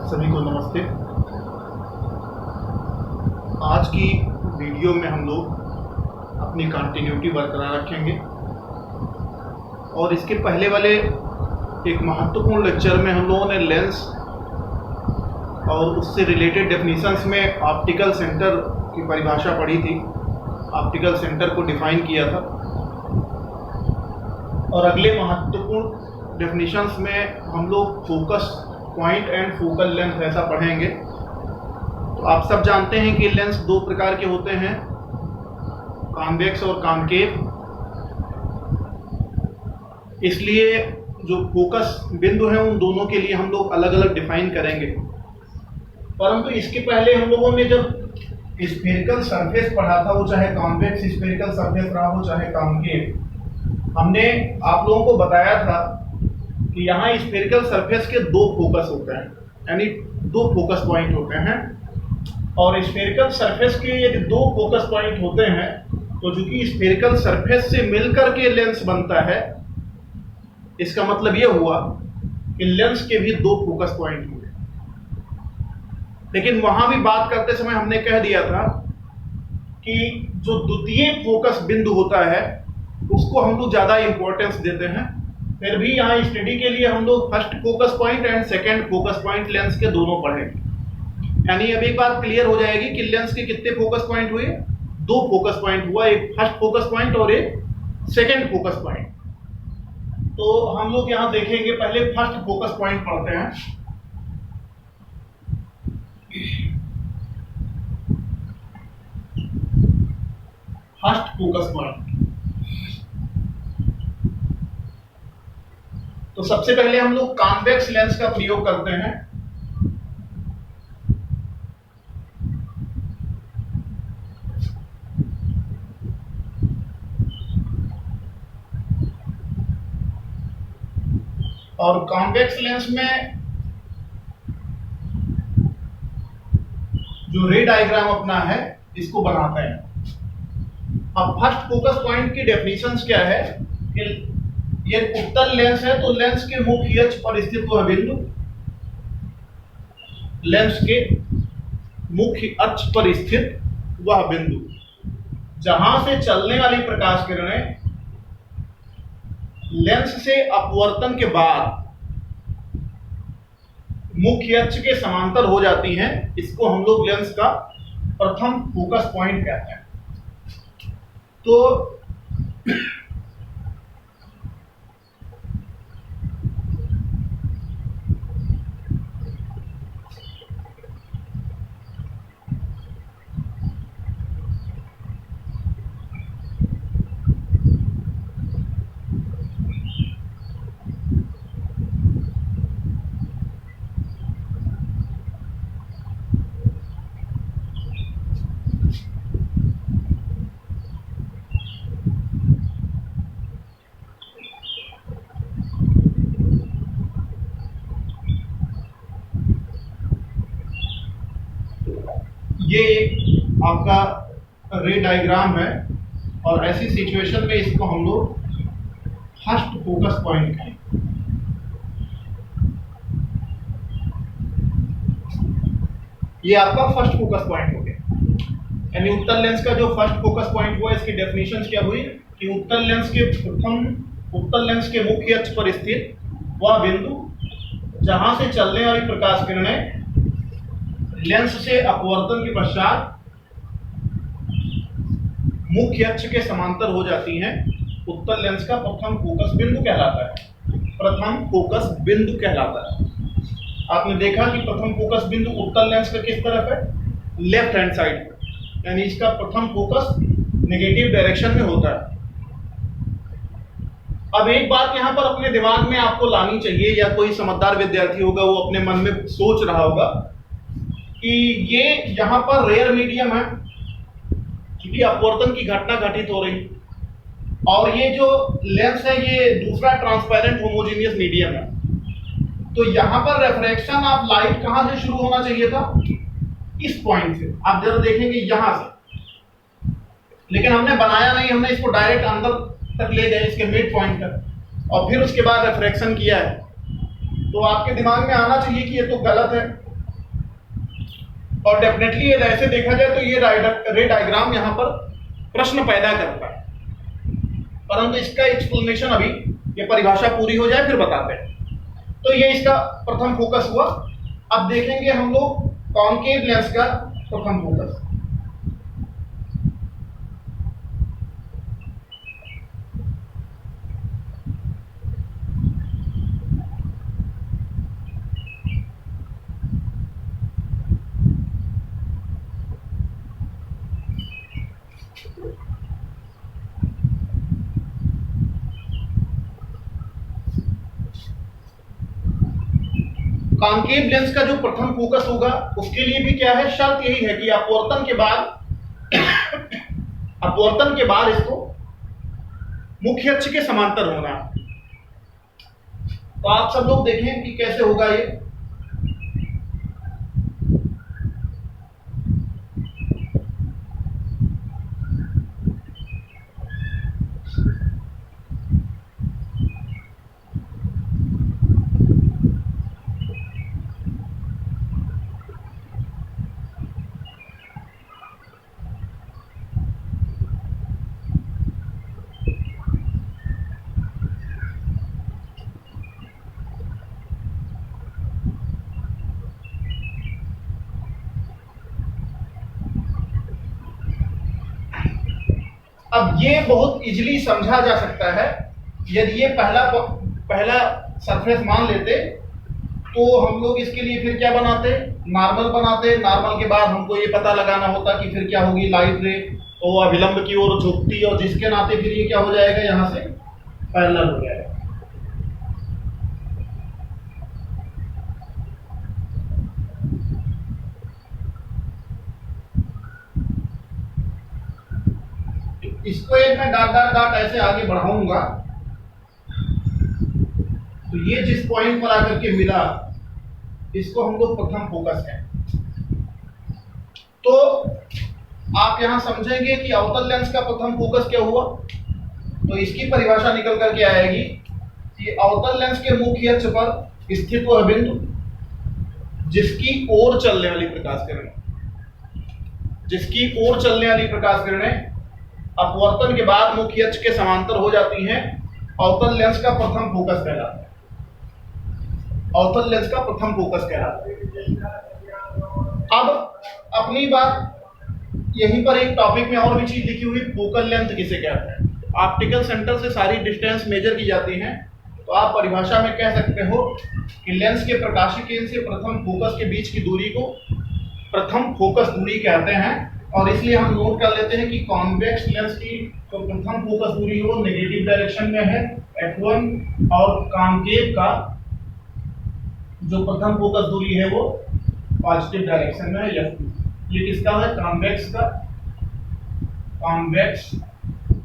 सभी को नमस्ते। आज की वीडियो में हम लोग अपनी कंटिन्यूटी बरकरार रखेंगे और इसके पहले वाले एक महत्वपूर्ण लेक्चर में हम लोगों ने लेंस और उससे रिलेटेड डेफिनेशंस में ऑप्टिकल सेंटर की परिभाषा पढ़ी थी, ऑप्टिकल सेंटर को डिफाइन किया था। और अगले महत्वपूर्ण डेफिनेशंस में हम लोग focus point and focal length ऐसा पढ़ेंगे। तो आप सब जानते हैं कि लेंस दो प्रकार के होते हैं, कॉन्वेक्स और कॉन्केव। इसलिए जो फोकस बिंदु हैं उन दोनों के लिए हम लोग अलग अलग डिफाइन करेंगे। परंतु इसके पहले हम लोगों ने जब स्फेरिकल सरफेस पढ़ा था, वो चाहे कॉन्वेक्स स्फेरिकल सरफेस रहा हो चाहे कॉन्केव, हमने आप लोगों को बताया था कि यहाँ स्फेरिकल सरफेस के दो फोकस होते हैं, यानी दो फोकस पॉइंट होते हैं। और स्फेरिकल सरफेस के यदि दो फोकस पॉइंट होते हैं तो जो कि स्फेरिकल सरफेस से मिलकर के लेंस बनता है, इसका मतलब ये हुआ कि लेंस के भी दो फोकस पॉइंट होंगे। लेकिन वहां भी बात करते समय हमने कह दिया था कि जो द्वितीय फोकस बिंदु होता है उसको हम लोग ज्यादा इंपॉर्टेंस देते हैं। फिर भी यहाँ स्टडी के लिए हम लोग first focus point and second focus point lens के दोनों पढ़ेंगे। यानी अब एक बात क्लियर हो जाएगी कि लेंस के कितने फोकस पॉइंट हुए, दो फोकस पॉइंट हुआ, एक फर्स्ट फोकस पॉइंट और एक सेकेंड फोकस पॉइंट। तो हम लोग यहाँ देखेंगे, पहले फर्स्ट फोकस पॉइंट पढ़ते हैं। फर्स्ट फोकस पॉइंट, तो सबसे पहले हम लोग कॉन्वेक्स लेंस का प्रयोग करते हैं। और कॉन्वेक्स लेंस में जो रे डायग्राम अपना है इसको बनाते हैं। अब फर्स्ट फोकस पॉइंट की डेफिनेशंस क्या है कि ये उत्तल लेंस है तो लेंस के मुख्य अक्ष पर स्थित वह बिंदु, लेंस के मुख्य अक्ष पर स्थित वह बिंदु जहां से चलने वाली प्रकाश किरणें लेंस से अपवर्तन के बाद मुख्य अक्ष के समांतर हो जाती हैं, इसको हम लोग लेंस का प्रथम फोकस पॉइंट कहते हैं। तो ये आपका रे डायग्राम है और ऐसी सिचुएशन में इसको हम लोग फर्स्ट फोकस पॉइंट कहेंगे। ये आपका फर्स्ट फोकस पॉइंट हो गया। यानी उत्तल लेंस का जो फर्स्ट फोकस पॉइंट हुआ, इसकी डेफिनेशन क्या हुई कि उत्तल लेंस के मुख्य अक्ष पर स्थित वह बिंदु जहां से चलने वाली प्रकाश किरणें लेंस से अपवर्तन के पश्चात मुख्य अक्ष के समांतर हो जाती हैं, उत्तल लेंस का प्रथम फोकस बिंदु कहलाता है। प्रथम फोकस बिंदु कहलाता है। आपने देखा कि प्रथम फोकस बिंदु उत्तल लेंस का किस तरफ है, लेफ्ट हैंड साइड पर, यानी इसका प्रथम फोकस नेगेटिव डायरेक्शन में होता है। अब एक बात यहां पर अपने दिमाग में आपको लानी चाहिए, या कोई समझदार विद्यार्थी होगा वो अपने मन में सोच रहा होगा कि ये यहां पर रेयर मीडियम है क्योंकि अपवर्तन की घटना घटित हो रही, और ये जो लेंस है ये दूसरा ट्रांसपेरेंट होमोजेनियस मीडियम है। तो यहां पर रिफ्रैक्शन ऑफ लाइट कहां से शुरू होना चाहिए था, इस पॉइंट से। आप जरा देखेंगे यहां से, लेकिन हमने बनाया नहीं, हमने इसको डायरेक्ट अंदर तक ले गए, इसके मिड पॉइंट तक, और फिर उसके बाद रिफ्रैक्शन किया है। तो आपके दिमाग में आना चाहिए कि ये तो गलत है, और डेफिनेटली यदि ऐसे देखा जाए तो ये रे डायग्राम यहां पर प्रश्न पैदा करता है, परंतु इसका एक्सप्लेनेशन अभी ये परिभाषा पूरी हो जाए फिर बताते हैं। तो ये इसका प्रथम फोकस हुआ। अब देखेंगे हम लोग कॉन्केव लेंस का प्रथम फोकस। कॉन्केव लेंस का जो प्रथम फोकस होगा उसके लिए भी क्या है, शर्त यही है कि अपवर्तन के बाद इसको मुख्य अक्ष के समांतर होना है। तो आप सब लोग देखें कि कैसे होगा ये। अब ये बहुत इजीली समझा जा सकता है। यदि ये पहला सरफेस मान लेते तो हम लोग इसके लिए फिर क्या बनाते, नॉर्मल बनाते। नॉर्मल के बाद हमको ये पता लगाना होता कि फिर क्या होगी, लाइट रे तो अभिलंब की ओर झुकती और जिसके नाते फिर ये क्या हो जाएगा, यहां से पैरेलल हो जाएगा। इसको एक मैं डॉट ऐसे आगे बढ़ाऊंगा तो ये जिस पॉइंट पर आकर के मिला इसको हम लोग प्रथम फोकस है। तो आप यहां समझेंगे कि अवतल लेंस का प्रथम फोकस क्या हुआ। तो इसकी परिभाषा निकल करके आएगी कि अवतल लेंस के मुख्य अक्ष पर स्थित वह बिंदु जिसकी ओर चलने वाली प्रकाश किरणें अपवर्तन के बाद मुख्य अक्ष के समांतर हो जाती हैं, अवतल लेंस का प्रथम फोकस कहलाता है। अब अपनी बात यहीं पर एक टॉपिक में और भी चीज लिखी हुई, फोकल लेंथ किसे कहते हैं। ऑप्टिकल सेंटर से सारी डिस्टेंस मेजर की जाती हैं, तो आप परिभाषा में कह सकते हो कि लेंस के प्रकाशीय केंद्र से प्रथम फोकस के बीच की दूरी को प्रथम फोकस दूरी कहते हैं। और इसलिए हम नोट कर लेते हैं कि कॉन्वेक्स लेंस की जो प्रथम फोकस दूरी वो नेगेटिव डायरेक्शन में है f1, और कॉन्केव का जो प्रथम फोकस दूरी है वो पॉजिटिव डायरेक्शन में है f2। ये किसका है, कॉन्वेक्स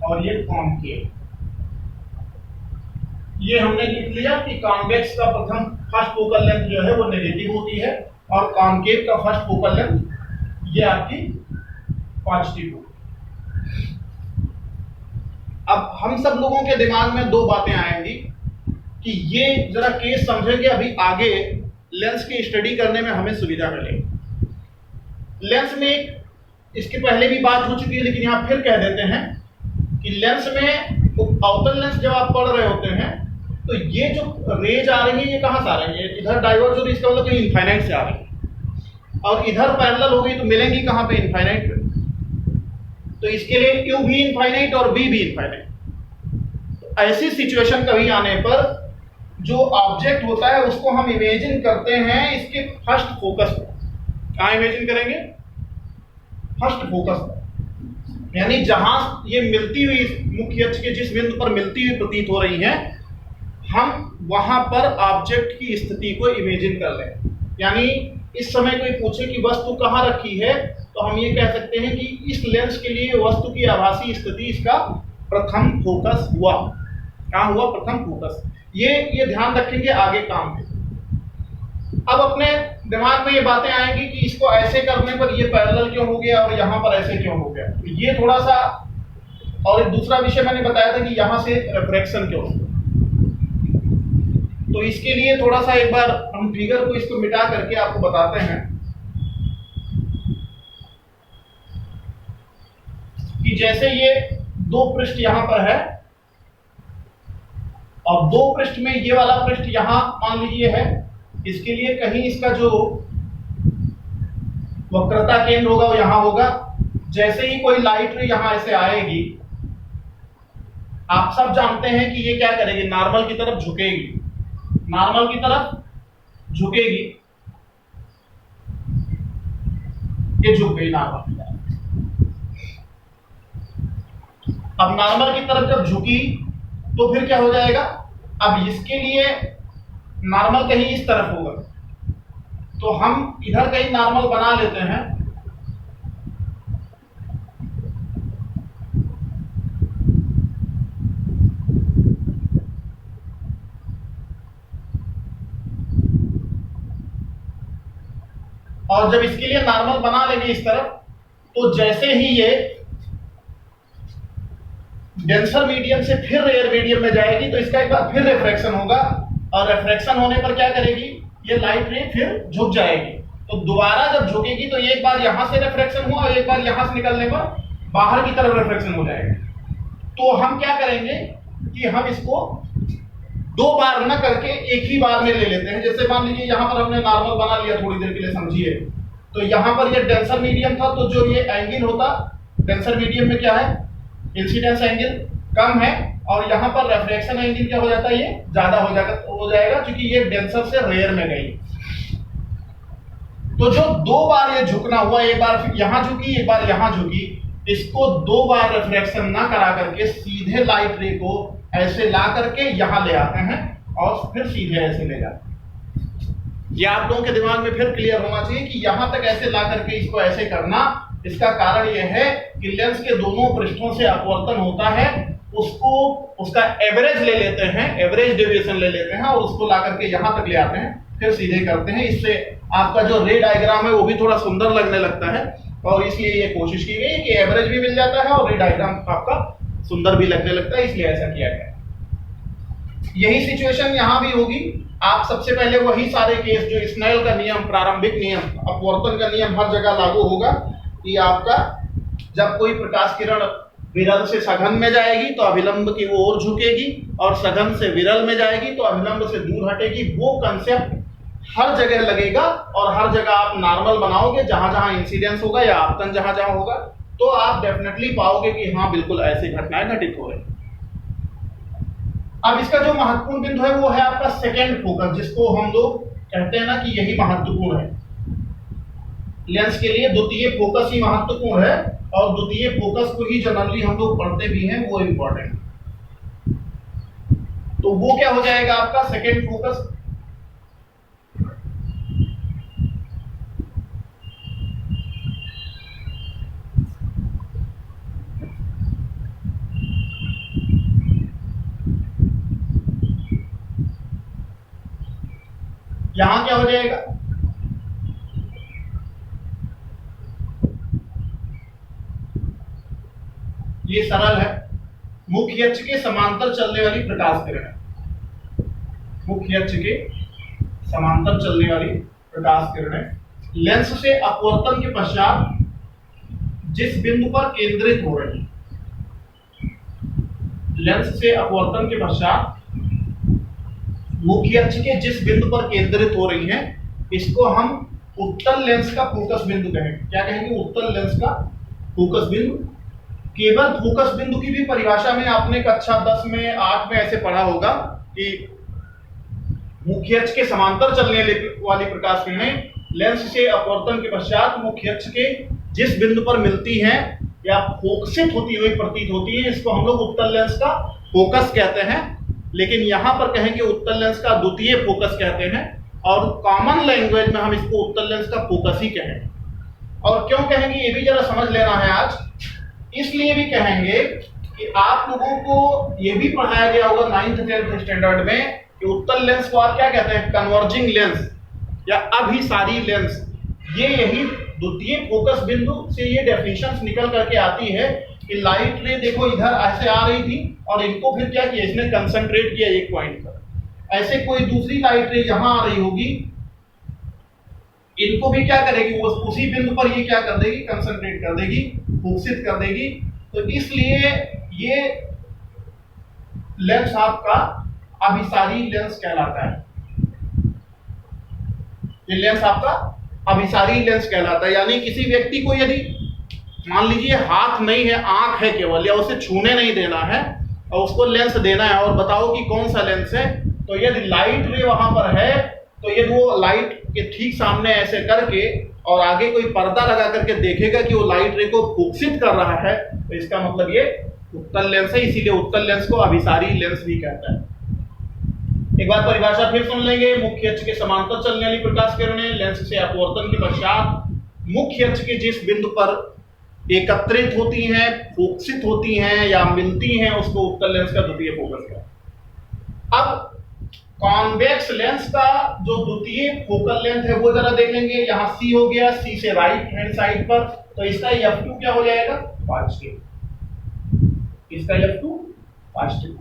और ये कॉन्केव। ये हमने लिख लिया कि कॉन्वेक्स का फर्स्ट फोकल लेंथ जो है वो नेगेटिव होती है और कॉन्केव का फर्स्ट फोकल लेंथ ये आपकी पॉजिटिव होगी। अब हम सब लोगों के दिमाग में दो बातें आएंगी कि ये जरा केस समझेंगे, अभी आगे लेंस की स्टडी करने में हमें सुविधा मिलेगी। लेंस में इसके पहले भी बात हो चुकी है लेकिन यहां फिर कह देते हैं कि लेंस में अवतल लेंस जब आप पढ़ रहे होते हैं तो ये जो रेज आ रही है ये कहां से आ रही है, इधर डाइवर्ज हो रही है, इसका मतलब कहीं इनफाइनाइट से आ रही है, और इधर पैरेलल हो गई तो मिलेंगी कहां पे, इनफाइनाइट पे। तो इसके लिए u भी इनफाइनाइट और v भी इनफाइनाइट। तो ऐसी सिचुएशन कभी आने पर जो ऑब्जेक्ट होता है उसको हम इमेजिन करते हैं इसके फर्स्ट फोकस पर। कहां इमेजिन करेंगे, फर्स्ट फोकस पर, यानी जहां ये मिलती हुई मुख्य अक्ष के जिस बिंदु पर मिलती हुई प्रतीत हो रही है हम वहां पर ऑब्जेक्ट की स्थिति को इमेजिन कर लें। यानी इस समय कोई पूछे कि वस्तु कहां रखी है तो हम ये कह सकते हैं कि इस लेंस के लिए वस्तु की आभासी स्थिति इसका प्रथम फोकस हुआ। कहां हुआ, प्रथम फोकस। ये ध्यान रखेंगे आगे काम में। अब अपने दिमाग में ये बातें आएंगी कि इसको ऐसे करने पर ये पैरेलल क्यों हो गया और यहां पर ऐसे क्यों हो गया। तो ये थोड़ा सा, और एक दूसरा विषय मैंने बताया था कि यहां से रिफ्रैक्शन क्यों हो। तो इसके लिए थोड़ा सा एक बार हम फिगर को इसको मिटा करके आपको बताते हैं। कि जैसे ये दो पृष्ठ यहां पर है और दो पृष्ठ में ये वाला पृष्ठ यहां मान लीजिए है, इसके लिए कहीं इसका जो वक्रता केंद्र होगा वो यहां होगा। जैसे ही कोई लाइट रे यहां ऐसे आएगी, आप सब जानते हैं कि ये क्या करेगी, नॉर्मल की तरफ झुकेगी, नॉर्मल की तरफ झुकेगी, ये झुक गई नॉर्मल की तरफ। अब नॉर्मल की तरफ जब झुकी तो फिर क्या हो जाएगा, अब इसके लिए नॉर्मल कहीं इस तरफ होगा, तो हम इधर कहीं नॉर्मल बना लेते हैं। और जब इसके लिए नॉर्मल बना लेंगे इस तरफ, तो जैसे ही ये डेंसर मीडियम से फिर रेयर मीडियम में जाएगी तो इसका एक बार फिर रिफ्रैक्शन होगा, और रिफ्रैक्शन होने पर क्या करेगी, ये लाइट रे फिर झुक जाएगी। तो दोबारा जब झुकेगी तो एक बार यहां से रिफ्रैक्शन हुआ और एक बार यहां से निकलने पर बाहर की तरफ रिफ्रैक्शन हो जाएगा। तो हम क्या करेंगे कि हम इसको दो बार न करके एक ही बार में ले लेते हैं। जैसे मान लीजिए यहां पर हमने नॉर्मल बना लिया थोड़ी देर के लिए, समझिए, तो यहां पर ये डेंसर मीडियम था, तो जो ये एंगल होता डेंसर मीडियम में क्या है, इंसिडेंस एंगल कम है, और यहां पर रिफ्रैक्शन एंगल क्या हो जाता है, ये ज्यादा हो जाएगा क्योंकि ये डेंसर से रेयर में गई। तो जो दो बार ये झुकना हुआ, एक बार यहां झुकी एक बार यहां झुकी, इसको दो बार रिफ्रैक्शन ना करा करके सीधे लाइट रे को ऐसे ला करके यहां ले आते हैं और फिर सीधे ऐसे ले जाते हैं। ये आप लोगों के दिमाग में फिर क्लियर होना चाहिए कि यहां तक ऐसे ला करके इसको ऐसे करना, इसका कारण यह है कि लेंस के दोनों पृष्ठों से अपवर्तन होता है, उसको उसका एवरेज ले लेते हैं, एवरेज डेविएशन ले लेते हैं और उसको ला करके यहां तक ले आते हैं, फिर सीधे करते हैं। इससे आपका जो रे डायग्राम है वो भी थोड़ा सुंदर लगने लगता है, और इसलिए ये कोशिश की गई कि एवरेज भी मिल जाता है और रे डायग्राम आपका सुंदर भी लगने लगता है, इसलिए ऐसा किया गया। यही सिचुएशन यहां भी होगी। आप सबसे पहले वही सारे केस जो स्नेल का नियम, प्रारंभिक नियम, अपवर्तन का नियम हर जगह लागू होगा कि आपका जब कोई प्रकाश किरण विरल से सघन में जाएगी तो अभिलंब की ओर झुकेगी, और सघन से विरल में जाएगी तो अभिलंब से दूर हटेगी। वो कंसेप्ट हर जगह लगेगा और हर जगह आप नॉर्मल बनाओगे, जहां जहां इंसिडेंस होगा या आपतन जहां जहां होगा, तो आप डेफिनेटली पाओगे कि हाँ बिल्कुल ऐसी घटनाएं घटित हो रही। अब इसका जो महत्वपूर्ण बिंदु है वो है आपका सेकेंड फोकस, जिसको हम लोग कहते हैं ना कि यही महत्वपूर्ण है। लेंस के लिए द्वितीय फोकस ही महत्वपूर्ण है, और द्वितीय फोकस को ही जनरली हम लोग पढ़ते भी हैं, वो इंपॉर्टेंट। तो वो क्या हो जाएगा आपका सेकेंड फोकस। यहां क्या हो जाएगा, ये सरल है, मुख्य अक्ष के समांतर चलने वाली प्रकाश किरण है, मुख्य अक्ष के समांतर चलने वाली प्रकाश किरणें लेंस से अपवर्तन के पश्चात जिस बिंदु पर केंद्रित हो रही है, लेंस से अपवर्तन के पश्चात मुख्य अक्ष के जिस बिंदु पर केंद्रित हो रही हैं, इसको हम उत्तल लेंस का फोकस बिंदु कहेंगे। क्या कहेंगे, उत्तल लेंस का फोकस बिंदु। केवल फोकस बिंदु की भी परिभाषा में आपने कक्षा 10 में 8 में ऐसे पढ़ा होगा कि मुख्य अक्ष के समांतर चलने वाली प्रकाश किरणें लेंस से अपवर्तन के पश्चात मुख्य अक्ष के जिस बिंदु पर मिलती हैं या फोकसित होती हुई प्रतीत होती है, इसको हम लोग उत्तल लेंस का फोकस कहते हैं। लेकिन यहां पर कहेंगे उत्तल लेंस का द्वितीय फोकस कहते हैं, और कॉमन लैंग्वेज में हम इसको उत्तल लेंस का फोकस ही कहेंगे। और क्यों कहेंगे ये भी जरा समझ लेना है आज। इसलिए भी कहेंगे कि आप लोगों को ये भी पढ़ाया गया होगा 9th 10th स्टैंडर्ड में कि उत्तल लेंस को आप क्या कहते हैं, कन्वर्जिंग लेंस या अभिसारी लेंस। ये यही द्वितीय फोकस बिंदु से ये डेफिनेशंस निकल करके आती है कि लाइट रे देखो इधर ऐसे आ रही थी और इनको फिर क्या किया, इसने कंसंट्रेट किया एक पॉइंट पर। ऐसे कोई दूसरी लाइट रे यहां आ रही होगी, इनको भी क्या करेगी, वो उसी बिंदु पर ये क्या कर देगी, कंसंट्रेट कर देगी, फोकसित कर देगी। तो इसलिए ये लेंस आपका अभिसारी लेंस कहलाता है। ये लेंस आपका अभिसारी लेंस कहलाता है, यानी किसी व्यक्ति को यदि मान लीजिए हाथ नहीं है, आंख है केवल, या उसे छूने नहीं देना है और उसको लेंस देना है और बताओ कि कौन सा लेंस है, तो यदि लाइट रे वहां पर है तो यदि वो लाइट के ठीक सामने ऐसे करके और आगे कोई पर्दा लगा करके देखेगा कि वो लाइट रे को फोकसित कर रहा है, तो इसका मतलब ये उत्तल लेंस है। इसीलिए उत्तल लेंस को अभिसारी लेंस भी कहता है। एक बार परिभाषा फिर सुन लेंगे। मुख्य अक्ष के समांतर चलने वाली प्रकाश किरणें लेंस से अपवर्तन के पश्चात मुख्य अक्ष के जिस बिंदु पर एकत्रित होती हैं, फोकसित होती हैं या मिलती हैं, उसको उत्तल लेंस का द्वितीय फोकस कहते हैं। अब कॉन्वेक्स लेंस का जो द्वितीय फोकल लेंथ है वो जरा देख लेंगे। यहाँ C हो गया, C से राइट हैंड साइड पर, तो इसका F2 क्या हो जाएगा? पॉजिटिव। इसका F2 पॉजिटिव।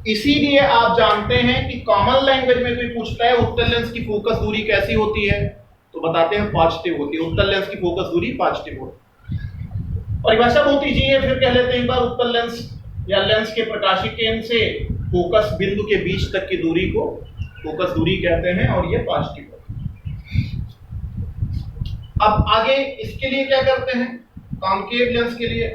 इसीलिए आप जानते हैं कि कॉमन लैंग्वेज में कोई पूछता है उत्तल लेंस की फोकस दूरी कैसी होती है, तो बताते हैं पॉजिटिव होती है। उत्तल लेंस की फोकस दूरी पॉजिटिव होती है। परिभाषा बहुत ईजी है, फिर कह लेते हैं एक बार। उत्तल लेंस या लेंस के प्रकाशीय केंद्र से फोकस बिंदु के बीच तक की दूरी को फोकस दूरी कहते हैं और ये पॉजिटिव है। अब आगे इसके लिए क्या करते हैं? कॉन्केव लेंस के लिए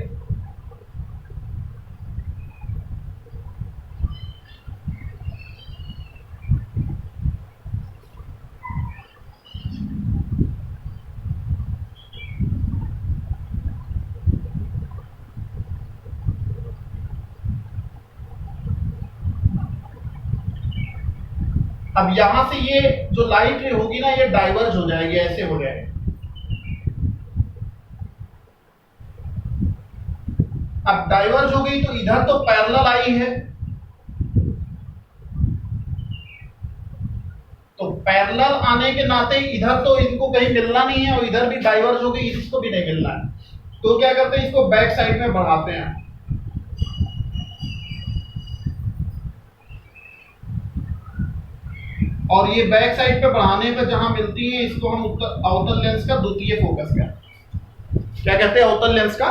अब यहां से ये जो लाइट रे होगी ना, ये डाइवर्ज हो जाएगी, ऐसे हो जाएगी। अब डाइवर्ज हो गई तो इधर तो पैरेलल आई है, तो पैरेलल आने के नाते इधर तो इनको कहीं मिलना नहीं है और इधर भी डाइवर्ज हो गई, इसको भी नहीं मिलना है। तो क्या करते हैं? इसको बैक साइड में बढ़ाते हैं। और ये बैक साइड पे बढ़ाने पे जहां मिलती है, इसको हम अवतल लेंस का द्वितीय फोकस क्या कहते हैं? अवतल लेंस का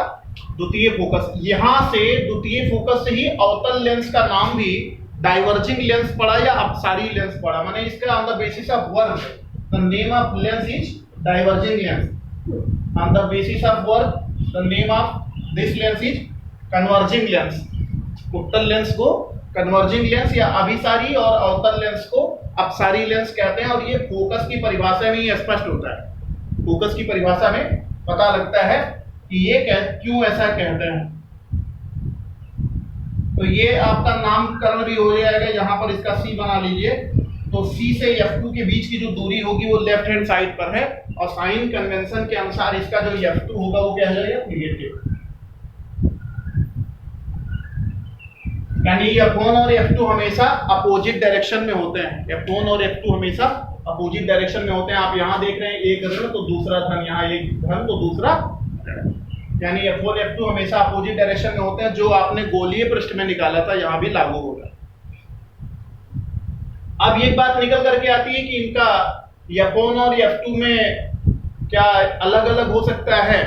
द्वितीय फोकस। यहां से द्वितीय फोकस से ही अवतल लेंस का नाम भी डाइवर्जिंग लेंस पड़ा या अपसारी लेंस पड़ा। माने इसका on the basis of work the name of lens is diverging lens, on the basis of work the name of this lens is converging lens. उत्तल लेंस को कन्वर्जिंग लेंस या अभिसारी और अवतल लेंस को अपसारी लेंस कहते हैं। और ये फोकस की परिभाषा में ही स्पष्ट होता है। फोकस की परिभाषा में पता लगता है कि ये क्यों ऐसा कहते हैं। तो ये आपका नामकरण भी हो जाएगा। यहाँ पर इसका C बना लीजिए। तो C से F2 के बीच की जो दूरी होगी वो लेफ्ट हैंड साइड पर है और साइन कन्वेंशन के अनुसार इसका जो F2 होगा वो क्या हो जाएगा? निगेटिव। यानी F1 और F2 हमेशा अपोजिट डायरेक्शन में होते हैं। F1 और F2 हमेशा अपोजिट डायरेक्शन में होते हैं। आप यहाँ देख रहे हैं एक ऋण तो दूसरा धन, यहाँ एक धन तो दूसरा ऋण, यानी F1 F2 हमेशा अपोजिट डायरेक्शन में होते हैं। जो आपने गोलीय पृष्ठ में निकाला था यहाँ भी लागू होगा। अब एक बात निकल करके आती है कि इनका F1 और F2 में क्या अलग अलग हो सकता है।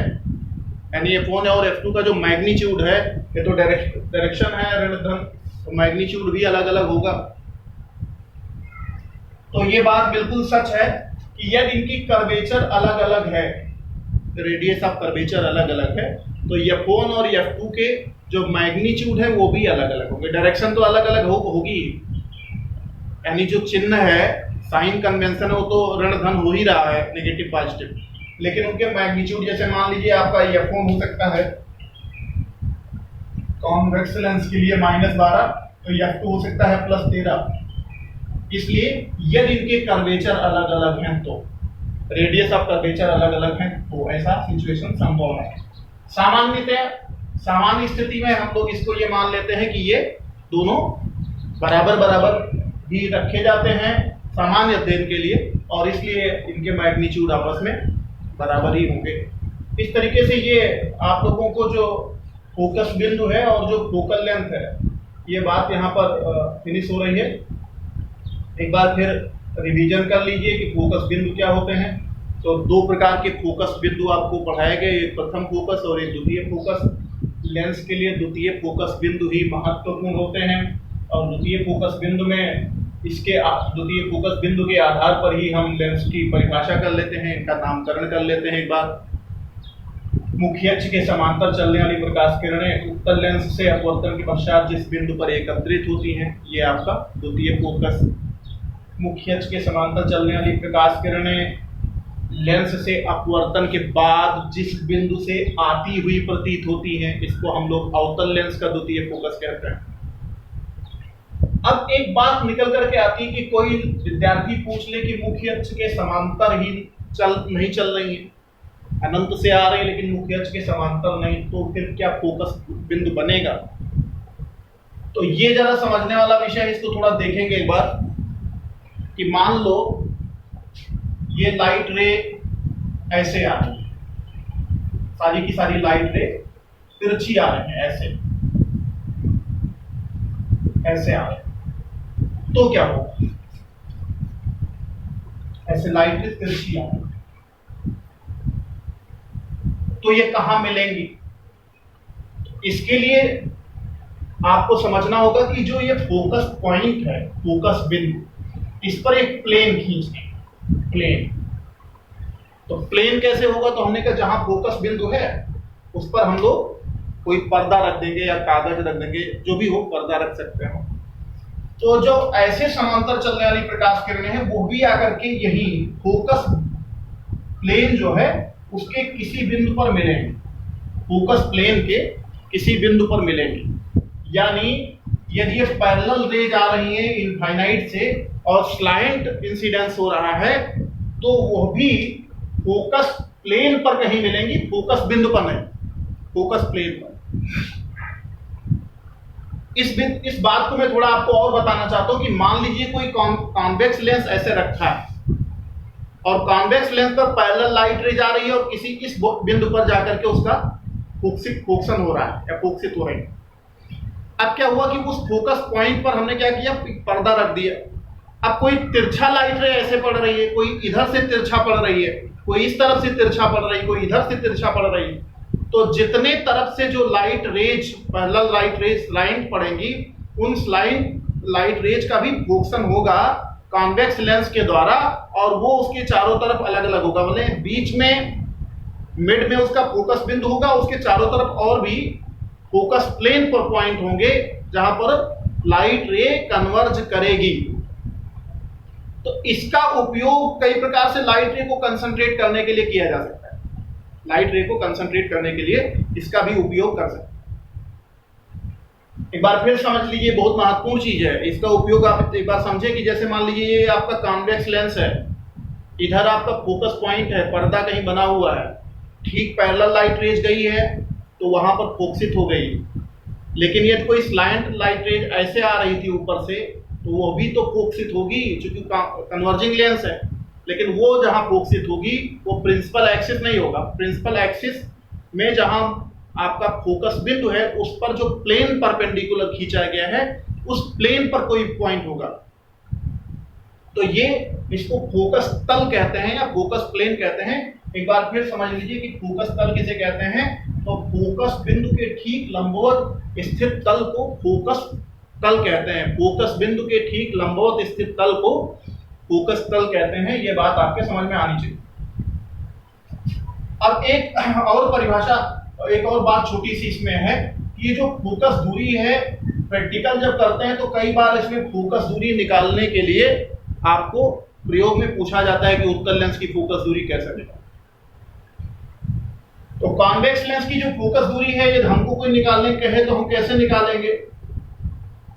यानी F1 और F2 का जो मैग्नीट्यूड है, ये तो डायरेक्शन है ऋण धन, तो मैग्नीट्यूड भी अलग अलग होगा। तो ये बात बिल्कुल सच है कि यदि इनकी कर्वेचर अलग अलग है, रेडियस ऑफ कर्वेचर अलग अलग है, तो F1 और F2 के जो मैग्नीट्यूड है वो भी अलग अलग होंगे। डायरेक्शन तो अलग अलग होगी, यानी जो चिन्ह है साइन कन्वेंशन है वो तो ऋण धन हो ही रहा है, नेगेटिव पॉजिटिव, लेकिन उनके मैग्नीट्यूड जैसे मान लीजिए आपका F1 हो सकता है कॉन्वेक्स लेंस के लिए -12, तो F2 हो सकता है +13। इसलिए यदि इनके कर्वेचर अलग अलग हैं तो रेडियस ऑफ कर्वेचर अलग अलग हैं तो ऐसा सिचुएशन संभव है। सामान्यतः सामान्य स्थिति में हम लोग इसको ये मान लेते हैं कि ये दोनों बराबर बराबर भी रखे जाते हैं सामान्य अध्ययन के लिए, और इसलिए इनके मैग्नीट्यूड आपस में बराबर ही होंगे। इस तरीके से ये आप लोगों को जो फोकस बिंदु है और जो फोकल लेंथ है, ये बात यहाँ पर फिनिश हो रही है। एक बार फिर रिवीजन कर लीजिए कि फोकस बिंदु क्या होते हैं। तो दो प्रकार के फोकस बिंदु आपको पढ़ाए गए, एक प्रथम फोकस और एक द्वितीय फोकस। लेंस के लिए द्वितीय फोकस बिंदु ही महत्वपूर्ण होते हैं, और द्वितीय फोकस बिंदु में द्वितीय फोकस बिंदु के आधार पर ही हम लेंस की परिभाषा कर लेते हैं, इनका नामकरण कर लेते हैं एक बार। मुख्य अक्ष के समांतर चलने वाली प्रकाश किरणें उत्तल लेंस से अपवर्तन के पश्चात जिस बिंदु पर एकत्रित होती हैं, ये आपका द्वितीय फोकस। मुख्य अक्ष के समांतर चलने वाली प्रकाश किरणें लेंस से अपवर्तन के बाद जिस बिंदु से आती हुई प्रतीत होती हैं, इसको हम लोग अवतल लेंस का द्वितीय फोकस कहते हैं। अब एक बात निकल करके आती है कि कोई विद्यार्थी पूछ ले कि मुख्य अक्ष के समांतर ही नहीं चल रही है, अनंत से आ रही है लेकिन मुख्य अक्ष के समांतर नहीं, तो फिर क्या फोकस बिंदु बनेगा? तो ये जरा समझने वाला विषय है, इसको थोड़ा देखेंगे एक बार। कि मान लो ये लाइट रे ऐसे आ रही है, सारी की सारी लाइट रे तिरछी आ रही है, ऐसे आ रहे हैं, तो क्या होगा? ऐसे लाइट रे तिरछी आ रही है, तो ये कहां मिलेंगी? इसके लिए आपको समझना होगा कि जो ये फोकस पॉइंट है, फोकस बिंदु, इस पर एक प्लेन खींचना, प्लेन। तो प्लेन कैसे होगा? तो हमने कहा जहां फोकस बिंदु है उस पर हम लोग कोई पर्दा रख देंगे या कागज रख देंगे, जो भी हो, पर्दा रख सकते हैं। तो जो ऐसे समांतर चलने वाली प्रकाश किरणें हैं वो भी आकर के यही फोकस प्लेन जो है उसके किसी बिंदु पर मिलेंगे, फोकस प्लेन के किसी बिंदु पर मिलेंगे। यानी यदि ये पैरेलल रेज आ रही है इनफाइनाइट से और स्लाइंट इंसिडेंस हो रहा है, तो वो भी फोकस प्लेन पर कहीं मिलेंगी, फोकस बिंदु पर नहीं, फोकस प्लेन पर। इस बात को मैं थोड़ा आपको और बताना चाहता हूं कि मान लीजिए कोई कॉन्वेक्स लेंस ऐसे रखा है और कॉन्वेक्स लेंस पर पैरेलल लाइट रे जा रही है और किसी इस बिंदु पर जाकर के उसका फोकसन हो रहा है या फोकसित हो रही है। अब क्या हुआ कि उस फोकस पॉइंट पर हमने क्या किया? पर्दा रख दिया। अब कोई तिरछा लाइट रे ऐसे पड़ रही है, कोई इधर से तिरछा पड़ रही है, कोई इस तरफ से तिरछा पड़ रही है, कोई इधर से तिरछा पड़ रही है। तो जितने तरफ से जो light rays, parallel light rays line पड़ेंगी, उन लाइट रेज का भी फोकसन होगा कॉन्वेक्स लेंस के द्वारा, और वो उसके चारों तरफ अलग अलग होगा। मतलब बीच में मिड में उसका फोकस बिंदु होगा, उसके चारों तरफ और भी फोकस प्लेन पर पॉइंट होंगे जहां पर लाइट रे कन्वर्ज करेगी। तो इसका उपयोग कई प्रकार से लाइट रे को कंसंट्रेट करने के लिए किया जा सकता है। लाइट रे को कंसंट्रेट करने के लिए इसका भी उपयोग कर सकते हैं। एक बार फिर समझ लीजिए, बहुत महत्वपूर्ण चीज है। इसका उपयोग आप एक बार समझे कि जैसे मान लीजिए ये आपका कॉन्वेक्स लेंस है, इधर आपका फोकस पॉइंट है, पर्दा कहीं बना हुआ है, ठीक पैरेलल लाइट रेज गई है तो वहां पर फोकसित हो गई। लेकिन यदि कोई स्लाइंट लाइट रेज ऐसे आ रही थी ऊपर से, तो वो भी तो फोकसित होगी क्योंकि कन्वर्जिंग लेंस है। लेकिन वो जहां फोकसित होगी वो प्रिंसिपल एक्सिस नहीं होगा। प्रिंसिपल एक्सिस में जहां आपका फोकस बिंदु है उस पर जो प्लेन परपेंडिकुलर खींचा गया है, उस प्लेन पर कोई पॉइंट होगा। तो ये इसको फोकस तल कहते हैं या फोकस प्लेन कहते हैं। एक बार फिर समझ लीजिए कि फोकस तल किसे कहते हैं। तो फोकस बिंदु के ठीक लंबवत स्थित तल को फोकस तल कहते हैं। फोकस बिंदु के ठीक लंबवत स्थित तल को फोकस तल कहते हैं। ये बात आपके समझ में आनी चाहिए। अब एक और परिभाषा, एक और बात छोटी सी इसमें है कि ये जो फोकस दूरी है, प्रैक्टिकल जब करते हैं तो कई बार इसमें फोकस दूरी निकालने के लिए आपको प्रयोग में पूछा जाता है कि उत्तल लेंस की फोकस दूरी कैसे निकालें। तो कॉन्वेक्स लेंस की जो फोकस दूरी है, यदि हमको कोई निकालने कहे तो हम कैसे निकालेंगे?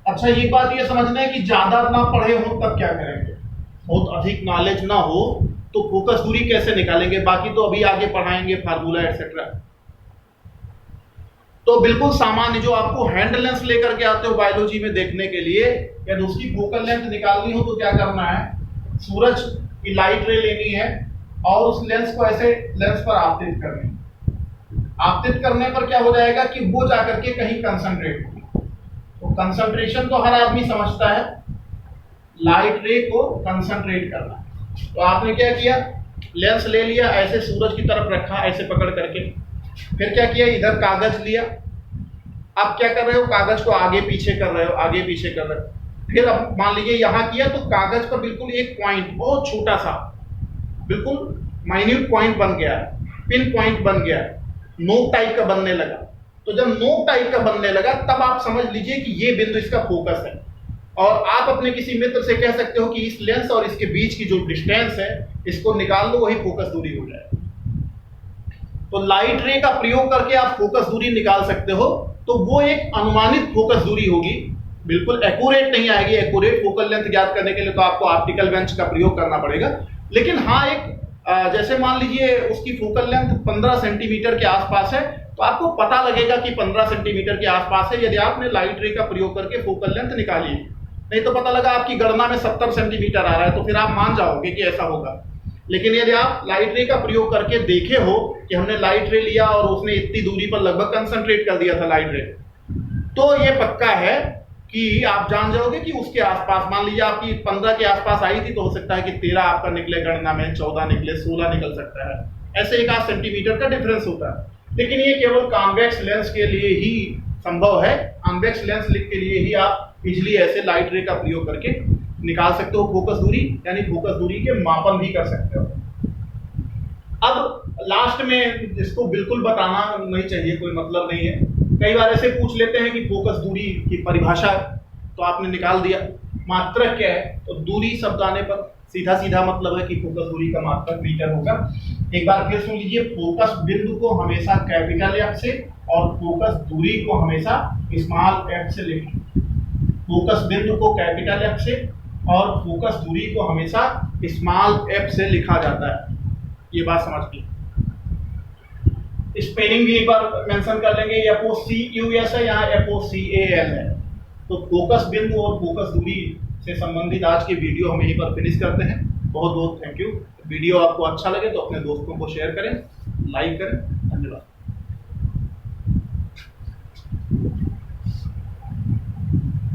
अच्छा, ये बात ये समझना है कि ज्यादा ना पढ़े हो तब क्या करेंगे, बहुत अधिक नॉलेज ना हो तो फोकस दूरी कैसे निकालेंगे। बाकी तो अभी आगे पढ़ाएंगे, फार्मूला एटसेट्रा। तो बिल्कुल सामान्य जो आपको हैंड लेंस लेकर के आते हो बायोलॉजी में देखने के लिए, यदि उसकी फोकल लेंथ निकालनी हो तो क्या करना है? सूरज की लाइट रे लेनी है और उस लेंस को ऐसे लेंस पर आपतित करनी है। आपतित करने पर क्या हो जाएगा कि वो जाकर के कहीं कंसंट्रेट होगी। तो कंसंट्रेशन तो हर आदमी समझता है, लाइट रे को कंसंट्रेट करना। तो आपने क्या किया? लेंस ले लिया, ऐसे सूरज की तरफ रखा, ऐसे पकड़ करके। फिर क्या किया? इधर कागज लिया आप क्या कर रहे हो, कागज को आगे पीछे कर रहे हो, आगे पीछे कर रहे हो। फिर अब मान लीजिए यहां किया तो कागज पर बिल्कुल एक पॉइंट, बहुत छोटा सा, बिल्कुल माइन्यूट पॉइंट बन गया, पिन पॉइंट बन गया, नोक टाइप का बनने लगा। तो जब नोक टाइप का बनने लगा तब आप समझ लीजिए कि ये बिंदु इसका फोकस है। और आप अपने किसी मित्र से कह सकते हो कि इस लेंस और इसके बीच की जो डिस्टेंस है इसको निकाल लो, वही फोकस दूरी हो जाए। तो लाइट रे का प्रयोग करके आप फोकस दूरी निकाल सकते हो। तो वो एक अनुमानित फोकस दूरी होगी, बिल्कुल एक्यूरेट नहीं आएगी। एक्यूरेट फोकल लेंथ ज्ञात करने के लिए तो आपको ऑप्टिकल बेंच का प्रयोग करना पड़ेगा। लेकिन हाँ, एक जैसे मान लीजिए उसकी फोकल लेंथ 15 सेंटीमीटर के आसपास है, तो आपको पता लगेगा कि 15 सेंटीमीटर के आसपास है यदि आपने लाइट रे का प्रयोग करके फोकल लेंथ निकाली। नहीं तो पता लगा आपकी गणना में 70 सेंटीमीटर आ रहा है, तो फिर आप मान जाओगे कि ऐसा होगा। लेकिन यदि आप लाइट रे का प्रयोग करके देखे हो कि हमने लाइट रे लिया और उसने इतनी दूरी पर लगभग कंसंट्रेट कर दिया था लाइट रे, तो ये पक्का है कि आप जान जाओगे कि उसके आसपास, मान लीजिए आपकी 15 के आसपास आई थी, तो हो सकता है कि 13 आपका निकले गणना में, 14 निकले, 16 निकल सकता है। ऐसे 1 सेंटीमीटर का डिफरेंस होता है। लेकिन ये केवल कॉन्वेक्स लेंस के लिए ही संभव है। कॉन्वेक्स लेंस के लिए ही आप इजिली ऐसे लाइट रे का प्रयोग करके निकाल सकते हो फोकस दूरी, यानी फोकस दूरी के मापन भी कर सकते हो। अब लास्ट में इसको बिल्कुल बताना नहीं चाहिए, कोई मतलब नहीं है। कई बार ऐसे पूछ लेते हैं कि फोकस दूरी की परिभाषा, तो आपने निकाल दिया। मात्रक क्या है, तो दूरी शब्द आने पर सीधा सीधा मतलब है कि फोकस दूरी का मात्रक मीटर होगा। एक बार फिर सुन लीजिए, फोकस बिंदु को हमेशा कैपिटल एफ से और फोकस दूरी को हमेशा स्मॉल एफ से लिखें। फोकस बिंदु को कैपिटल एफ से और फोकस दूरी को हमेशा स्मॉल एफ से लिखा जाता है। ये बात समझ लीजिए। स्पेलिंग भी एक बार मेंशन कर लेंगे, FOCUS है, यहाँ FOCAL है। तो फोकस बिंदु और फोकस दूरी से संबंधित आज की वीडियो हम यहीं पर फिनिश करते हैं। बहुत बहुत थैंक यू। वीडियो आपको अच्छा लगे तो अपने दोस्तों को शेयर करें, लाइक करें। धन्यवाद।